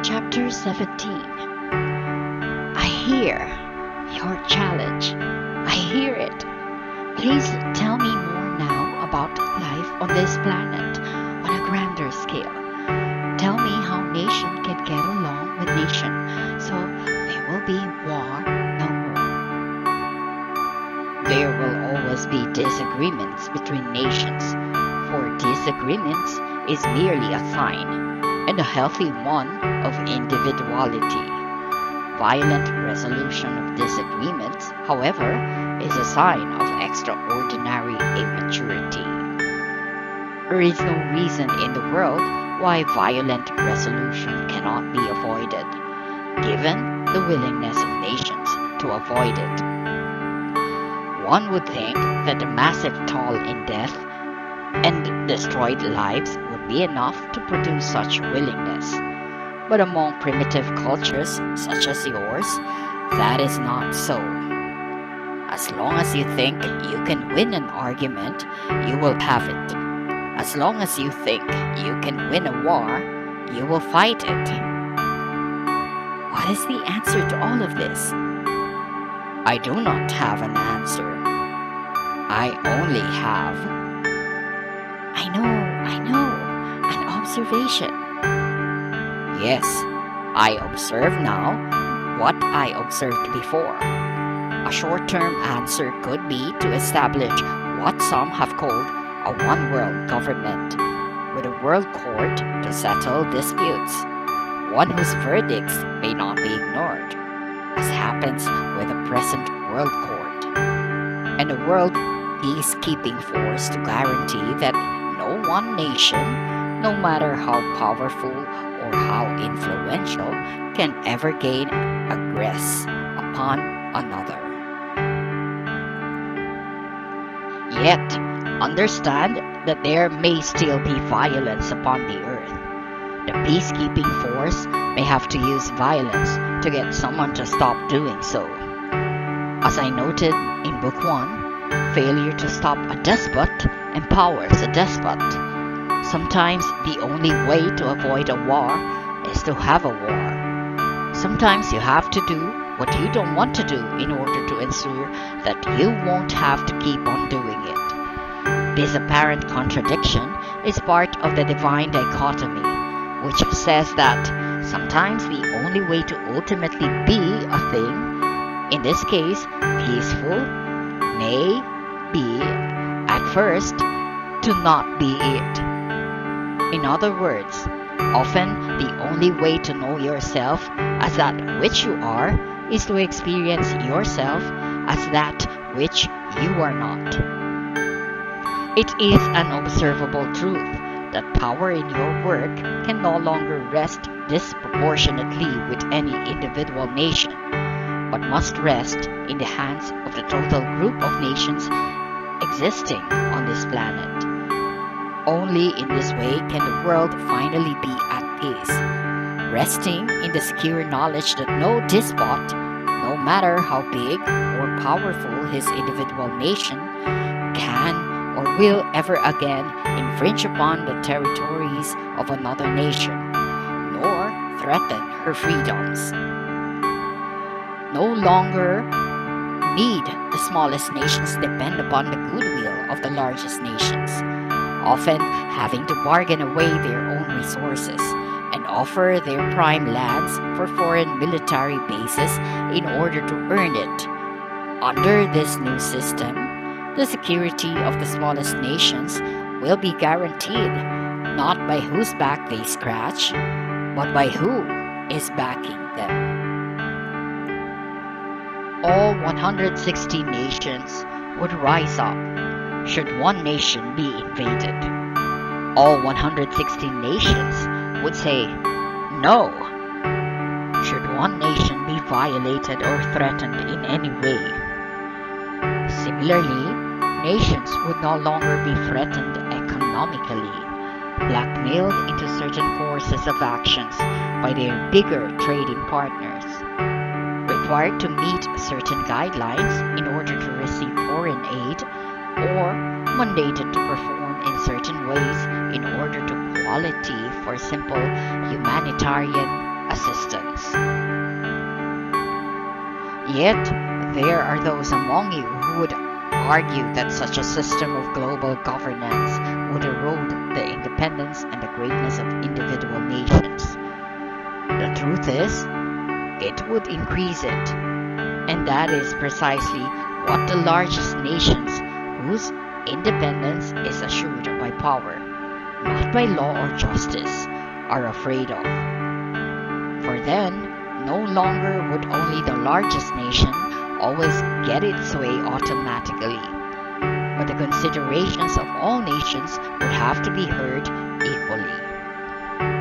Chapter 17. I hear your challenge. I hear it. Please tell me more now about life on this planet on a grander scale. Tell me how nation can get along with nation so there will be war no more. There will always be disagreements between nations, for disagreements is merely a sign, and a healthy one, of individuality. Violent resolution of disagreements, however, is a sign of extraordinary immaturity. There is no reason in the world why violent resolution cannot be avoided, given the willingness of nations to avoid it. One would think that the massive toll in death and destroyed lives would be enough to produce such willingness. But among primitive cultures such as yours, that is not so. As long as you think you can win an argument, you will have it. As long as you think you can win a war, you will fight it. What is the answer to all of this? I do not have an answer. I only have, I know, an observation. Yes, I observe now what I observed before. A short-term answer could be to establish what some have called a one-world government, with a world court to settle disputes, one whose verdicts may not be ignored, as happens with the present world court, and a world peacekeeping force to guarantee that no one nation, no matter how powerful or how influential, can ever gain aggress upon another. Yet, understand that there may still be violence upon the earth. The peacekeeping force may have to use violence to get someone to stop doing so. As I noted in Book 1, failure to stop a despot empowers a despot. Sometimes the only way to avoid a war is to have a war. Sometimes you have to do what you don't want to do in order to ensure that you won't have to keep on doing it. This apparent contradiction is part of the divine dichotomy, which says that sometimes the only way to ultimately be a thing, in this case peaceful, may be, at first, to not be it. In other words, often the only way to know yourself as that which you are is to experience yourself as that which you are not. It is an observable truth that power in your work can no longer rest disproportionately with any individual nation, but must rest in the hands of the total group of nations existing on this planet. Only in this way can the world finally be at peace, resting in the secure knowledge that no despot, no matter how big or powerful his individual nation, can or will ever again infringe upon the territories of another nation, nor threaten her freedoms. No longer need the smallest nations depend upon the goodwill of the largest nations, often having to bargain away their own resources and offer their prime lands for foreign military bases in order to earn it. Under this new system, the security of the smallest nations will be guaranteed not by whose back they scratch, but by who is backing them. All 160 nations would rise up should one nation be invaded. All 160 nations would say no should one nation be violated or threatened in any way. Similarly, nations would no longer be threatened economically, blackmailed into certain courses of actions by their bigger trading partners, required to meet certain guidelines in order to receive foreign aid, or mandated to perform in certain ways in order to quality for simple humanitarian assistance. Yet, there are those among you who would argue that such a system of global governance would erode the independence and the greatness of individual nations. The truth is, it would increase it, and that is precisely what the largest nations, whose independence is assured by power, not by law or justice, are afraid of. For then, no longer would only the largest nation always get its way automatically, but the considerations of all nations would have to be heard equally.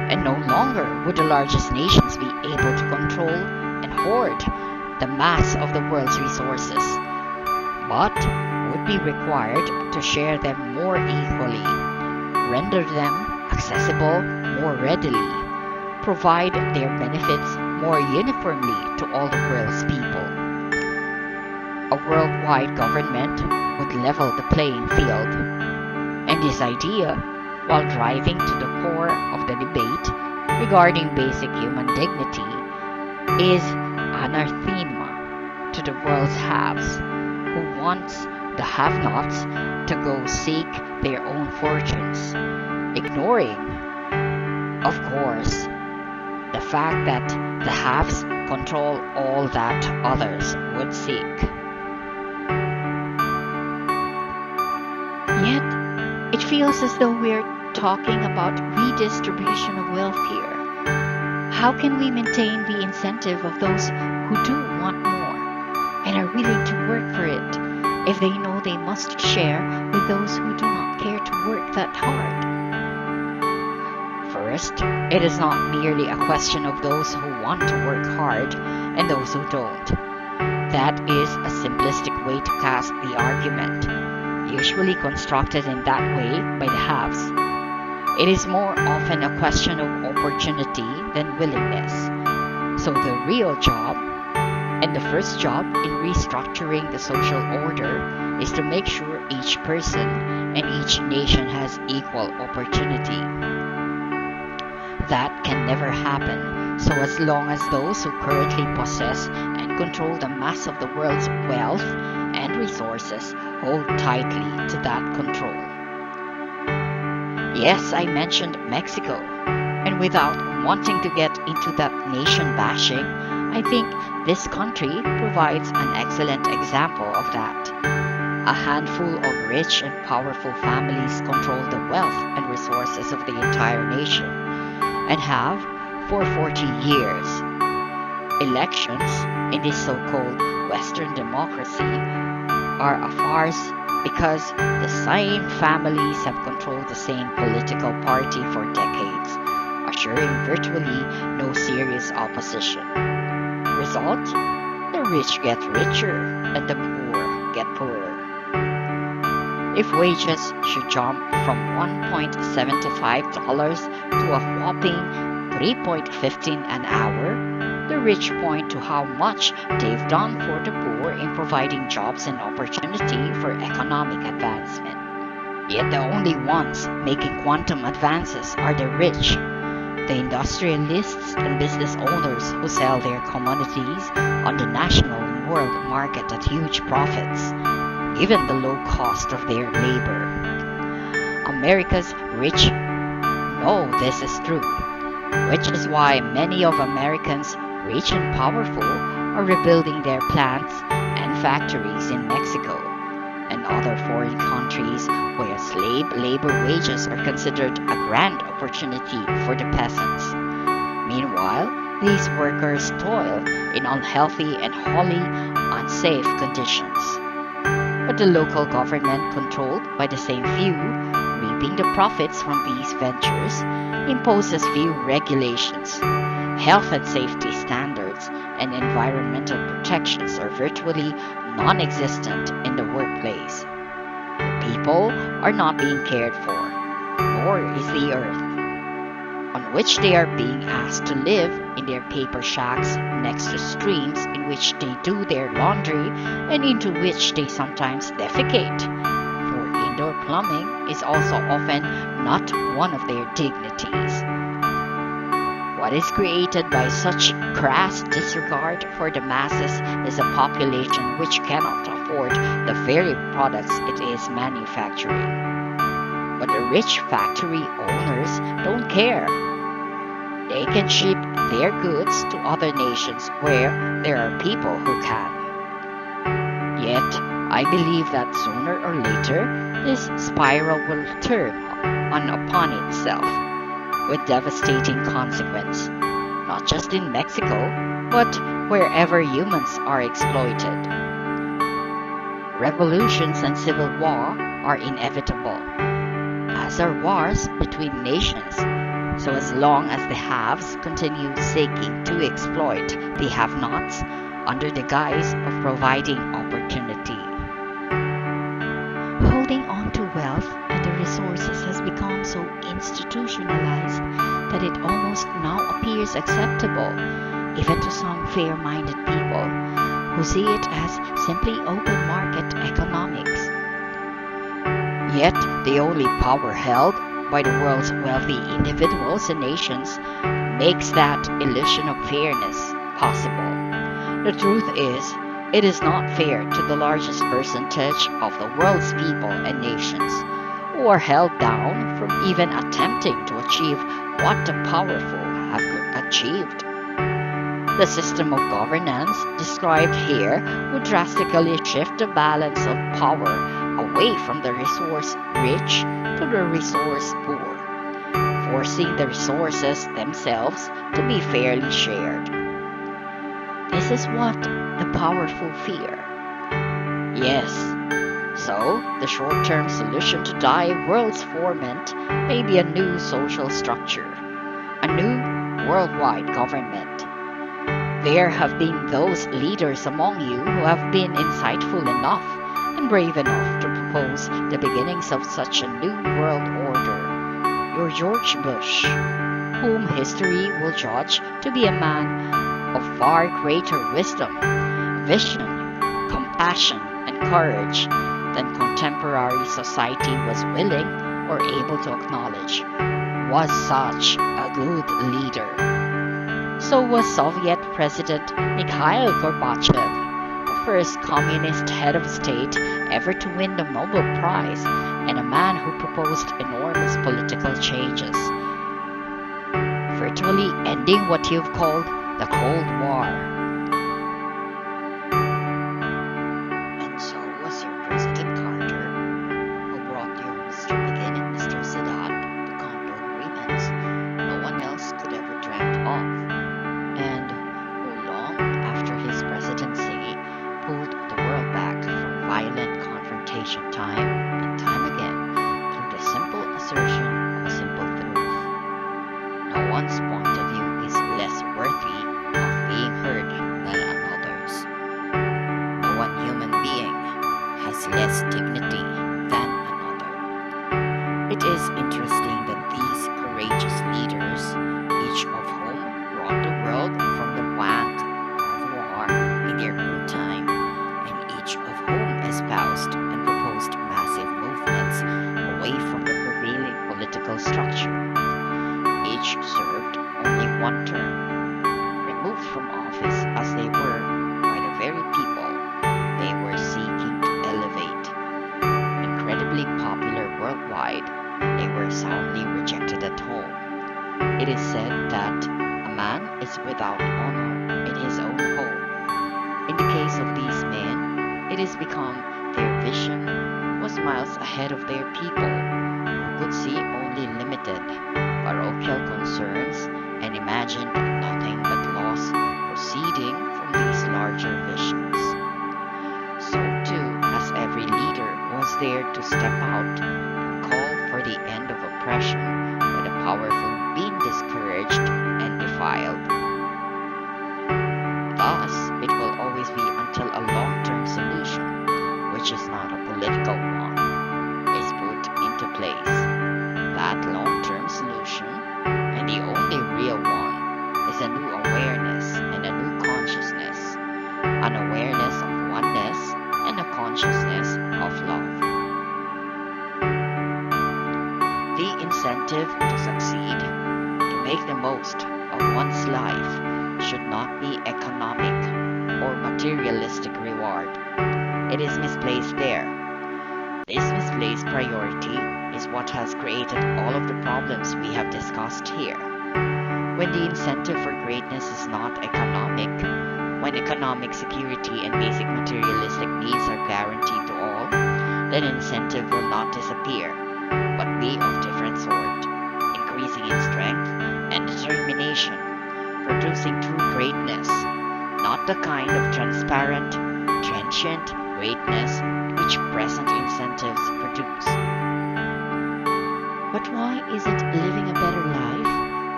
And no longer would the largest nations be able to control and hoard the mass of the world's resources, but would be required to share them more equally, render them accessible more readily, provide their benefits more uniformly to all the world's people. A worldwide government would level the playing field, and this idea, while driving to the core of the debate regarding basic human dignity, is anathema to the world's haves, who wants the have-nots to go seek their own fortunes, ignoring, of course, the fact that the haves control all that others would seek. Yet, it feels as though we're talking about redistribution of wealth here. How can we maintain the incentive of those who do want more and are willing to work for it if they know they must share with those who do not care to work that hard? First, it is not merely a question of those who want to work hard and those who don't. That is a simplistic way to cast the argument, usually constructed in that way by the haves. It is more often a question of opportunity than willingness. So the real job, and the first job in restructuring the social order, is to make sure each person and each nation has equal opportunity. That can never happen so as long as those who currently possess and control the mass of the world's wealth and resources hold tightly to that control. Yes, I mentioned Mexico, and without wanting to get into that nation bashing, I think this country provides an excellent example of that. A handful of rich and powerful families control the wealth and resources of the entire nation, and have for 40 years. Elections in this so-called Western democracy are a farce because the same families have controlled the same political party for decades, assuring virtually no serious opposition. Result? The rich get richer and the poor get poorer. If wages should jump from $1.75 to a whopping $3.15 an hour, the rich point to how much they've done for the poor in providing jobs and opportunity for economic advancement. Yet the only ones making quantum advances are the rich, the industrialists and business owners who sell their commodities on the national and world market at huge profits, given the low cost of their labor. America's rich know this is true, which is why many of Americans, rich and powerful, are rebuilding their plants and factories in Mexico and other foreign countries where slave labor wages are considered a grand opportunity for the peasants. Meanwhile, these workers toil in unhealthy and wholly unsafe conditions. But the local government, controlled by the same few, reaping the profits from these ventures, imposes few regulations. Health and safety standards and environmental protections are virtually non-existent in the workplace. The people are not being cared for, nor is the earth, on which they are being asked to live in their paper shacks next to streams in which they do their laundry and into which they sometimes defecate, for indoor plumbing is also often not one of their dignities. What is created by such crass disregard for the masses is a population which cannot afford the very products it is manufacturing. But the rich factory owners don't care. They can ship their goods to other nations where there are people who can. Yet, I believe that sooner or later, this spiral will turn upon itself with devastating consequence, not just in Mexico, but wherever humans are exploited. Revolutions and civil war are inevitable, as are wars between nations. So as long as the haves continue seeking to exploit the have-nots under the guise of providing opportunity. Holding on to wealth and the resources has become so institutionalized that it almost now appears acceptable, even to some fair-minded people who see it as simply open market economics. Yet the only power held by the world's wealthy individuals and nations makes that illusion of fairness possible. The truth is, it is not fair to the largest percentage of the world's people and nations, who are held down from even attempting to achieve what the powerful have achieved. The system of governance described here would drastically shift the balance of power away from the resource rich to the resource poor, forcing the resources themselves to be fairly shared. This is what the powerful fear. Yes, so the short-term solution to die world's ferment may be a new social structure, a new worldwide government. There have been those leaders among you who have been insightful enough and brave enough to propose the beginnings of such a new world order. Your George Bush, whom history will judge to be a man of far greater wisdom, vision, compassion, and courage than contemporary society was willing or able to acknowledge, was such a good leader. So was Soviet President Mikhail Gorbachev, the first communist head of state ever to win the Nobel Prize, and a man who proposed enormous political changes, virtually ending what you've called the Cold War. And so was your President Carter, who brought your Mr. Begin and Mr. Sadat to come to agreements no one else could ever dreamt of, and who long after his presidency pulled the world back from violent confrontation time and time again through the simple assertion of a simple truth. No one's point of view is less worthy of being heard than another's. No one human being has less dignity than another. It is interesting that these courageous leaders, each of whom brought the world from the wank of war in their own time, and each of whom espoused and proposed massive movements away from the prevailing political structure, each served only one term, removed from office as they were by the very people they were seeking to elevate. Incredibly popular worldwide, they were soundly rejected at home. It is said that a man is without honor in his own home. In the case of these men, it has become their vision was miles ahead of their people, who could see only limited, parochial concerns and imagined nothing but loss proceeding from these larger visions. So too, as every leader was there to step out and call for the end of oppression by the powerful being discouraged and defiled. Thus, it will always be until a long-term solution, which is not a political one, is put into place. That long-term solution, and the only real one, is a new awareness and a new consciousness, an awareness of oneness and a consciousness of love. The incentive to succeed, to make the most of of one's life should not be economic or materialistic reward. It is misplaced there. This misplaced priority is what has created all of the problems we have discussed here. When the incentive for greatness is not economic, when economic security and basic materialistic needs are guaranteed to all, then incentive will not disappear, but be of different sort, increasing in strength and determination, producing true greatness, not the kind of transparent, transient greatness which present incentives produce. But why isn't living a better life,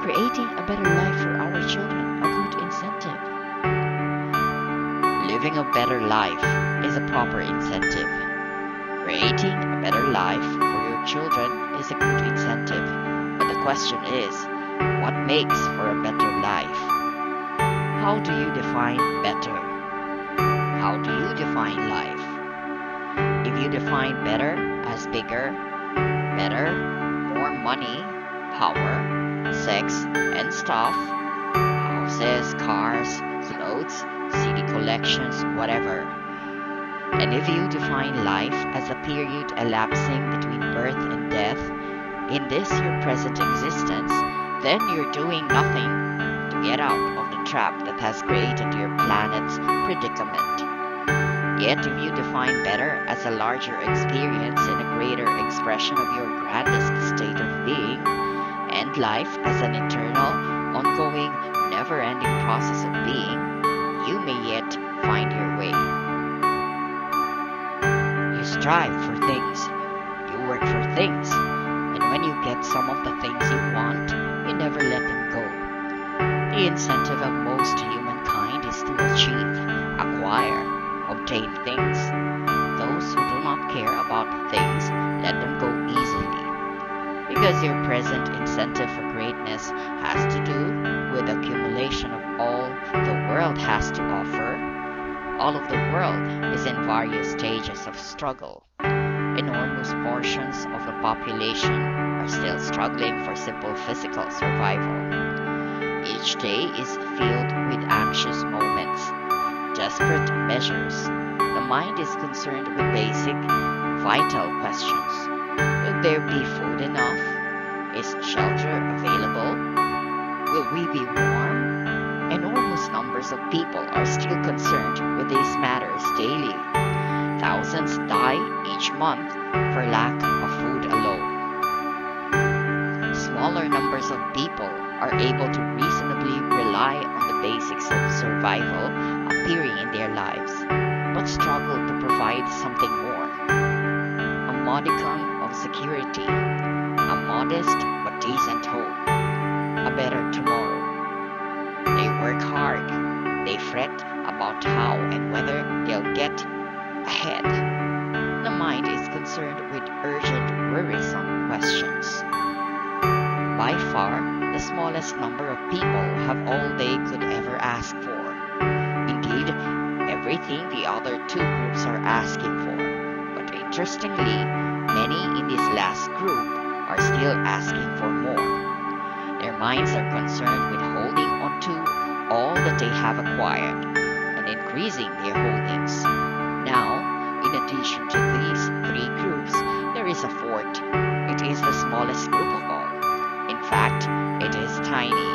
creating a better life for our children, a good incentive? Living a better life is a proper incentive. Creating a better life for your children is a good incentive. But the question is, what makes for a better life? How do you define better? How do you define life? If you define better as bigger, better, more money, power, sex, and stuff, houses, cars, clothes, CD collections, whatever. And if you define life as a period elapsing between birth and death, in this your present existence, then you're doing nothing to get out of the trap that has created your planet's predicament. Yet if you define better as a larger experience and a greater expression of your grandest state of being, and life as an eternal, ongoing, never-ending process of being, you may yet find your way. You strive for things, you work for things, and when you get some of the things you want, you never let them go. The incentive of most humankind is to achieve, acquire, obtain things. Those who do not care about things, let them go easily. Because your present incentive for greatness has to do with the accumulation of all the world has to offer. All of the world is in various stages of struggle. Enormous portions of the population are still struggling for simple physical survival. Each day is filled with anxious moments, desperate measures. The mind is concerned with basic, vital questions. Will there be food enough? Is shelter available? Will we be warm? Enormous numbers of people are still concerned with these matters daily. Thousands die each month for lack of food alone. Smaller numbers of people are able to reasonably rely on the basics of survival appearing in their lives, but struggle to provide something more. A modicum of security, a modest but decent hope, a better tomorrow. They work hard, they fret about how and whether they'll get ahead. The mind is concerned with urgent, worrisome questions. By far, the smallest number of people have all they could ever ask for. Indeed, everything the other two groups are asking for. But interestingly, many in this last group are still asking for more. Their minds are concerned with holding on to all that they have acquired and increasing their holdings. Now, in addition to these three groups, there is a fourth. It is the smallest group of all. In fact, it is tiny.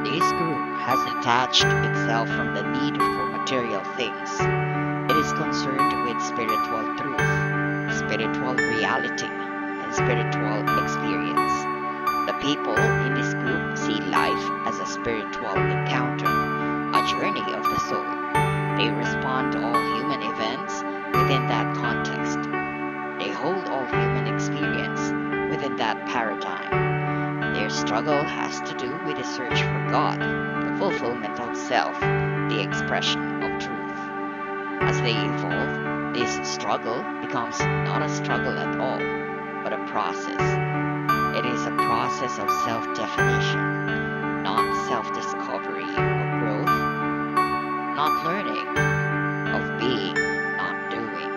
This group has detached itself from the need for material things. It is concerned with spiritual truth, spiritual reality, and spiritual experience. The people in this group see life as a spiritual encounter, a journey of the soul. They respond to all human events within that context. They hold all human experience within that paradigm. Their struggle has to do with the search for God, the fulfillment of self, the expression of truth. As they evolve, this struggle becomes not a struggle at all, but a process. It is a process of self-definition, not self-discovery, of growth, not learning, of being, not doing.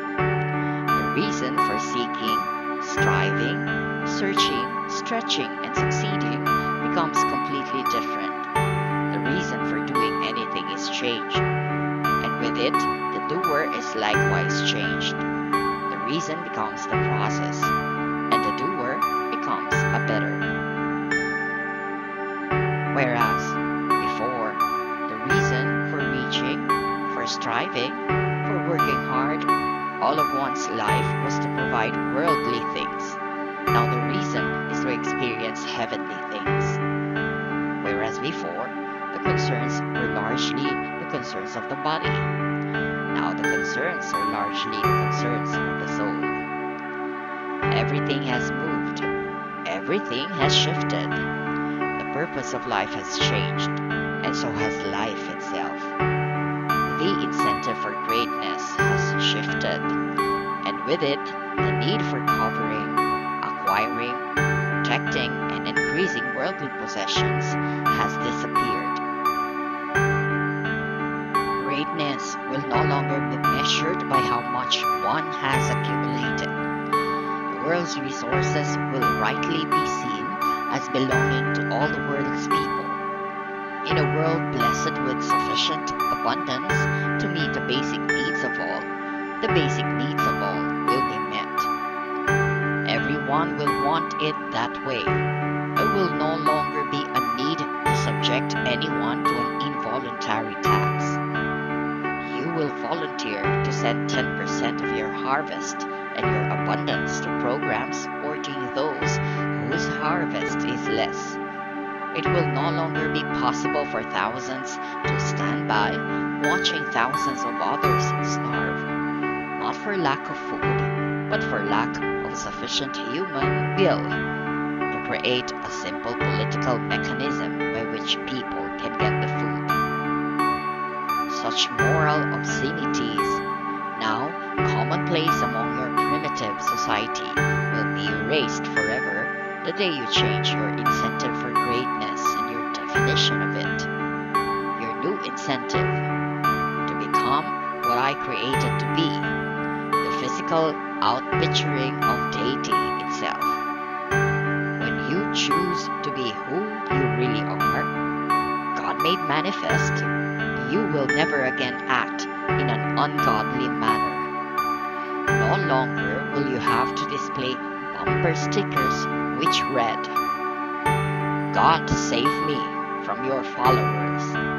The reason for seeking, striving, searching, stretching, and succeeding becomes completely different. The reason for doing anything is changed, and with it, the doer is likewise changed. The reason becomes the process, and the doer becomes a better. Whereas before, the reason for reaching, for striving, for working hard, all of one's life was to provide worldly things. Now the reason is to experience heavenly things. Whereas before, the concerns were largely the concerns of the body. Now the concerns are largely the concerns of the soul. Everything has moved. Everything has shifted. The purpose of life has changed, and so has life itself. The incentive for greatness has shifted, and with it, the need for covering, acquiring, protecting, and increasing worldly possessions has disappeared. Greatness will no longer be measured by how much one has accumulated. The world's resources will rightly be seen as belonging to all the world's people. In a world blessed with sufficient abundance to meet the basic needs of all, the basic needs of all will be met. Everyone will want it that way. There will no longer be a need to subject anyone to an involuntary tax. You will volunteer to send 10% of your harvest and your abundance to programs supporting those whose harvest is less. It will no longer be possible for thousands to stand by watching thousands of others starve, not for lack of food, but for lack of sufficient human will to create a simple political mechanism by which people can get the food. Such moral obscenities, now commonplace among your primitive society, will be erased forever the day you change your incentive for greatness and your definition of it. Your new incentive, to become what I created to be, the physical outpicturing of deity itself. When you choose to be who you really are, God made manifest, you will never again act in an ungodly manner. No longer will you have to display bumper stickers which read, "God save me from your followers."